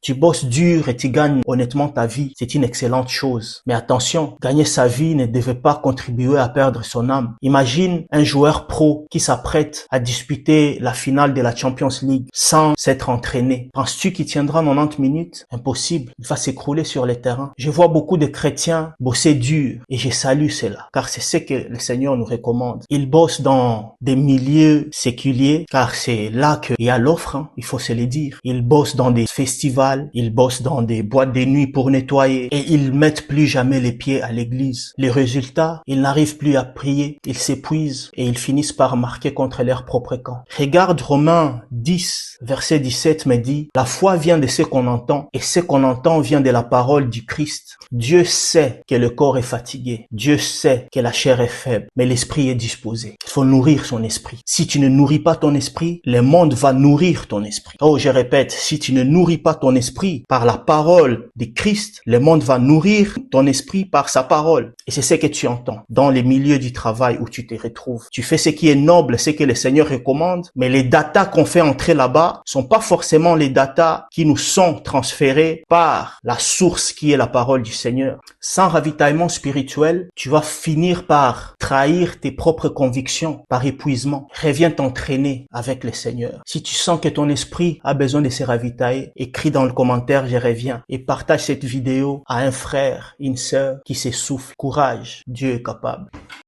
Tu bosses dur et tu gagnes honnêtement ta vie. C'est une excellente chose. Mais attention, gagner sa vie ne devait pas contribuer à perdre son âme. Imagine un joueur pro qui s'apprête à disputer la finale de la Champions League sans s'être entraîné. Penses-tu qu'il tiendra 90 minutes? Impossible. Il va s'écrouler sur les terrains. Je vois beaucoup de chrétiens bosser dur et je salue cela car c'est ce que le Seigneur nous recommande. Ils bossent dans des milieux séculiers car c'est là qu'il y a l'offre, il faut se le dire. Ils bossent dans des festivals, ils bossent dans des boîtes de nuit pour nettoyer et ils mettent plus jamais les pieds à l'église. Les résultats, ils n'arrivent plus à prier, ils s'épuisent et ils finissent par marquer contre leur propre camp. Regarde Romains 10, verset 17 me dit, la foi vient de ce qu'on entend et ce qu'on entend vient de la parole du Christ. Dieu sait que le corps est fatigué, Dieu sait que la chair est faible, mais l'esprit est disposé. Il faut nourrir son esprit. Si tu ne nourris pas ton esprit, le monde va nourrir ton esprit. Oh, je répète, si tu ne nourris pas ton esprit par la parole de Christ, le monde va nourrir ton esprit par sa parole. Et c'est ce que tu entends dans les milieux du travail où tu te retrouves. Tu fais ce qui est noble, ce que le Seigneur recommande, mais les datas qu'on fait entrer là-bas sont pas forcément les datas qui nous sont transférés par la source qui est la parole du Seigneur. Sans ravitaillement spirituel, tu vas finir par trahir tes propres convictions par épuisement. Reviens t'entraîner avec le Seigneur. Si tu sens que ton esprit a besoin de se ravitailler, écris dans le commentaire je reviens et partage cette vidéo à un frère, une sœur qui s'essouffle. Courage, Dieu est capable.